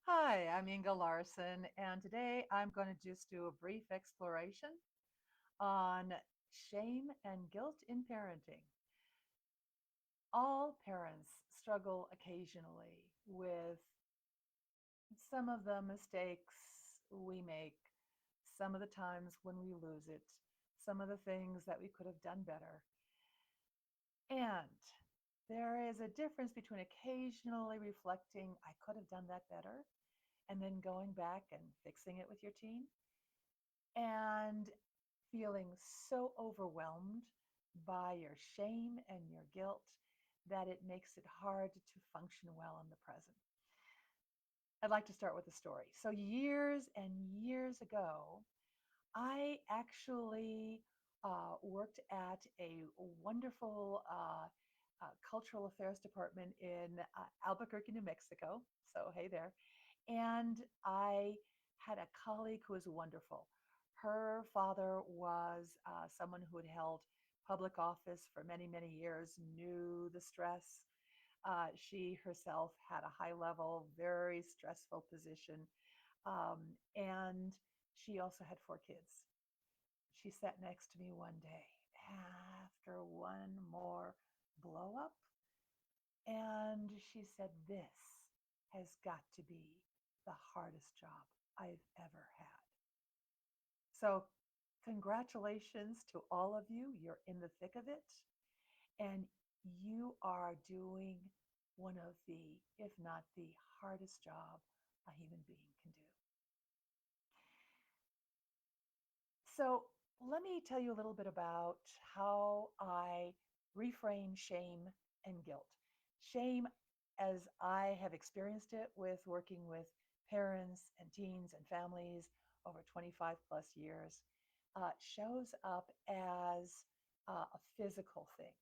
Hi, I'm Inga Larson, and today I'm going to just do a brief exploration on shame and guilt in parenting. All parents struggle occasionally with some of the mistakes we make, some of the times when we lose it, some of the things that we could have done better. And there is a difference between occasionally reflecting, I could have done that better, and then going back and fixing it with your teen and feeling so overwhelmed by your shame and your guilt that it makes it hard to function well in the present. I'd like to start with a story. So, years and years ago, I actually worked at a wonderful cultural affairs department in Albuquerque, New Mexico. So, hey there. And I had a colleague who was wonderful. Her father was someone who had held public office for many, many years, knew the stress. She herself had a high level, very stressful position. And she also had four kids. She sat next to me one day after one more blow up, and she said, "This has got to be the hardest job I've ever had." So, congratulations to all of you. You're in the thick of it, and you are doing one of the, if not the hardest job a human being can do. So, let me tell you a little bit about how I reframe shame and guilt. Shame, as I have experienced it with working with parents and teens and families over 25 plus years, shows up as a physical thing.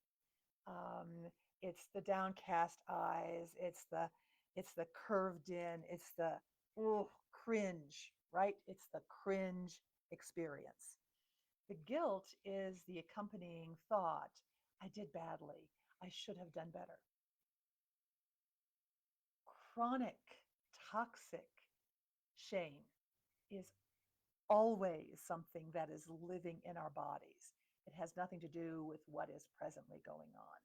Um, it's the downcast eyes. It's the curved in. It's the ooh, cringe, right? It's the cringe experience. The guilt is the accompanying thought, I did badly. I should have done better. Chronic, toxic shame is always something that is living in our bodies. It has nothing to do with what is presently going on.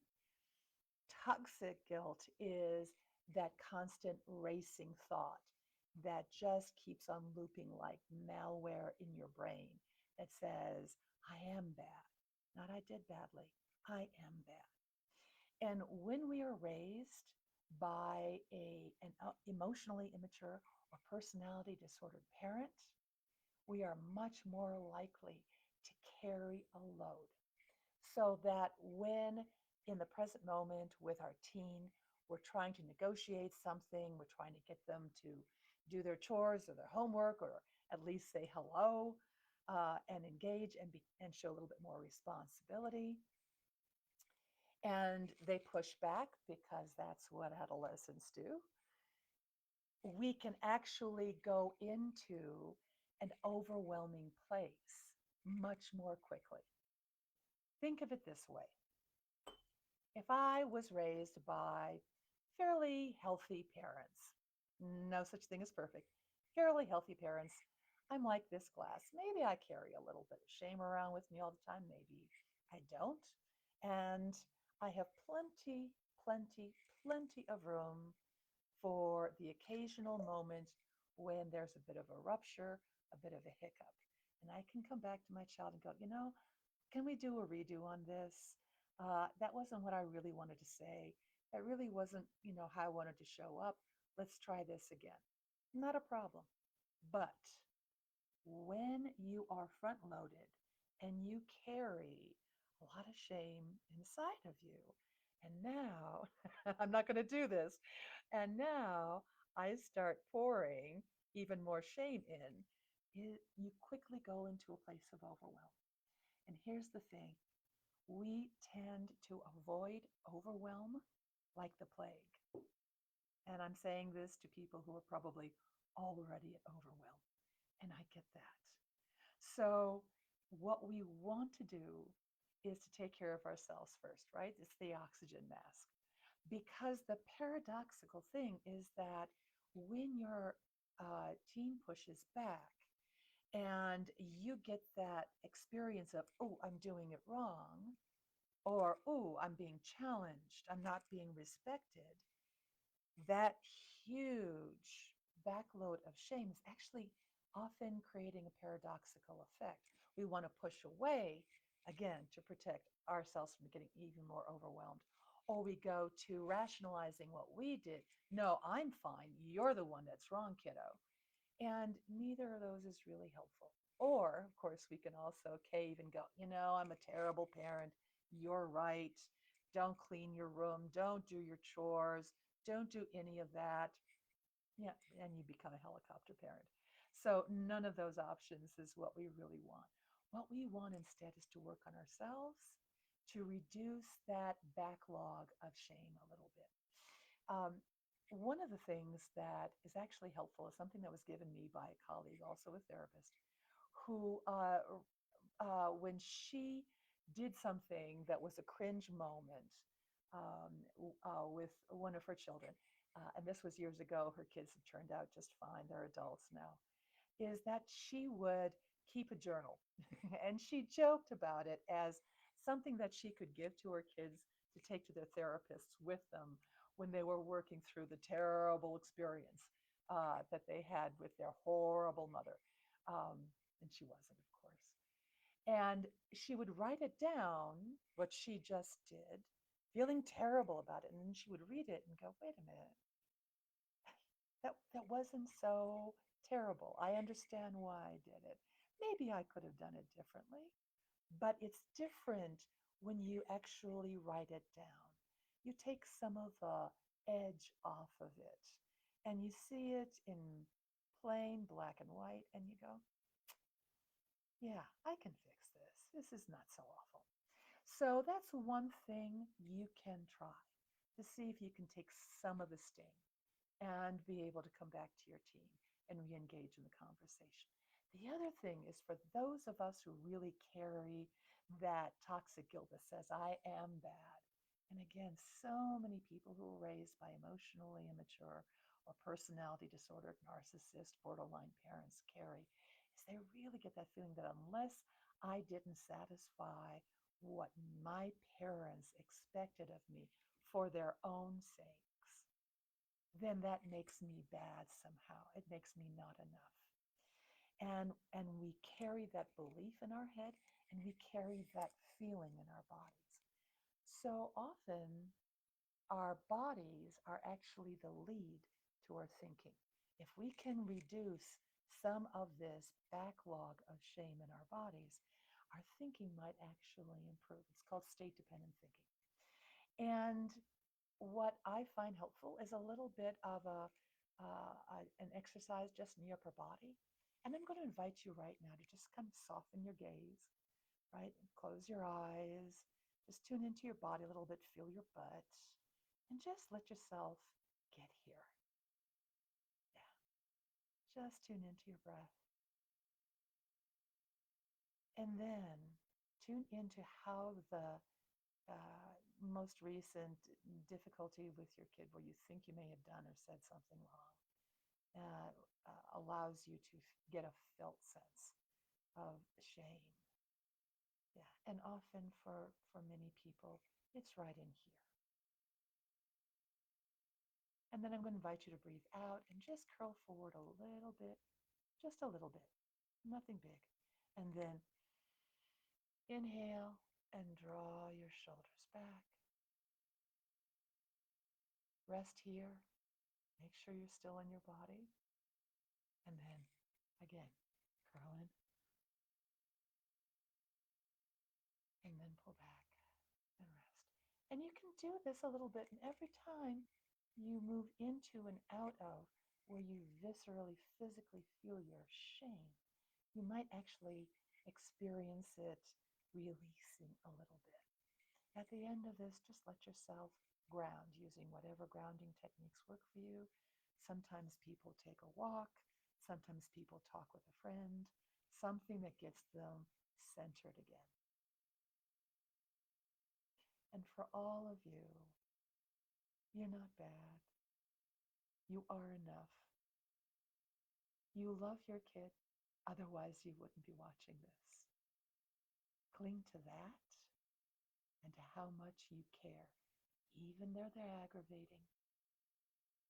Toxic guilt is that constant racing thought that just keeps on looping like malware in your brain that says, I am bad, not I did badly, I am bad. And when we are raised by an emotionally immature or personality disordered parent, we are much more likely to carry a load. So that when in the present moment with our teen, we're trying to negotiate something, we're trying to get them to do their chores or their homework or at least say hello and engage and show a little bit more responsibility. And they push back because that's what adolescents do. We can actually go into an overwhelming place much more quickly. Think of it this way. If I was raised by fairly healthy parents, no such thing as perfect, fairly healthy parents, I'm like this glass. Maybe I carry a little bit of shame around with me all the time. Maybe I don't. And I have plenty, plenty, plenty of room for the occasional moment when there's a bit of a rupture, a bit of a hiccup. And I can come back to my child and go, can we do a redo on this? That wasn't what I really wanted to say. That really wasn't, how I wanted to show up. Let's try this again. Not a problem. But when you are front loaded and you carry a lot of shame inside of you, and now I'm not going to do this, and now I start pouring even more shame in, you quickly go into a place of overwhelm. And here's the thing, we tend to avoid overwhelm like the plague. And I'm saying this to people who are probably already overwhelmed. And I get that. So, what we want to do is to take care of ourselves first, right? It's the oxygen mask. Because the paradoxical thing is that when you're teen pushes back and you get that experience of, oh, I'm doing it wrong, or, oh, I'm being challenged, I'm not being respected, that huge backload of shame is actually often creating a paradoxical effect. We want to push away, again, to protect ourselves from getting even more overwhelmed. Or we go to rationalizing what we did. No, I'm fine. You're the one that's wrong, kiddo. And neither of those is really helpful. Or, of course, we can also cave and go, I'm a terrible parent. You're right. Don't clean your room. Don't do your chores. Don't do any of that. Yeah, and you become a helicopter parent. So, none of those options is what we really want. What we want instead is to work on ourselves to reduce that backlog of shame a little bit. Um, one of the things that is actually helpful is something that was given me by a colleague, also a therapist, who, when she did something that was a cringe moment with one of her children, and this was years ago, her kids have turned out just fine, they're adults now, is that she would keep a journal. And she joked about it as something that she could give to her kids to take to their therapists with them when they were working through the terrible experience that they had with their horrible mother. Um, and she wasn't, of course. And she would write it down, what she just did, feeling terrible about it. And then she would read it and go, wait a minute, that wasn't so terrible. I understand why I did it. Maybe I could have done it differently, but it's different when you actually write it down. You take some of the edge off of it and you see it in plain black and white and you go, yeah, I can fix this. This is not so awful. So that's one thing you can try to see if you can take some of the sting and be able to come back to your team and re-engage in the conversation. The other thing is for those of us who really carry that toxic guilt that says, I am bad. And again, so many people who were raised by emotionally immature or personality disordered, narcissist, borderline parents carry, is they really get that feeling that unless I didn't satisfy what my parents expected of me for their own sakes, then that makes me bad somehow. It makes me not enough. And we carry that belief in our head and we carry that feeling in our bodies. So often our bodies are actually the lead to our thinking. If we can reduce some of this backlog of shame in our bodies, our thinking might actually improve. It's called state dependent thinking. And what I find helpful is a little bit of an exercise just in the upper body. And I'm going to invite you right now to just kind of soften your gaze, right? Close your eyes, just tune into your body a little bit, feel your butt, and just let yourself get here. Yeah, just tune into your breath. And then tune into how the most recent difficulty with your kid where you think you may have done or said something wrong allows you to get a felt sense of shame. Yeah, and often for many people, it's right in here. And then I'm going to invite you to breathe out and just curl forward a little bit, just a little bit, nothing big. And then inhale and draw your shoulders back. Rest here. Make sure you're still in your body. And then again, curl in and then pull back and rest. And you can do this a little bit. And every time you move into and out of where you viscerally, physically feel your shame, you might actually experience it releasing a little bit. At the end of this, just let yourself ground using whatever grounding techniques work for you. Sometimes people take a walk. Sometimes people talk with a friend. Something that gets them centered again. And for all of you, you're not bad. You are enough. You love your kid, otherwise, you wouldn't be watching this. Cling to that and to how much you care. Even though they're aggravating,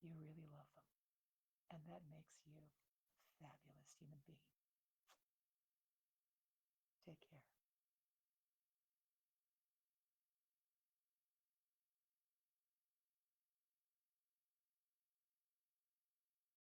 you really love them. And that makes you a fabulous human being.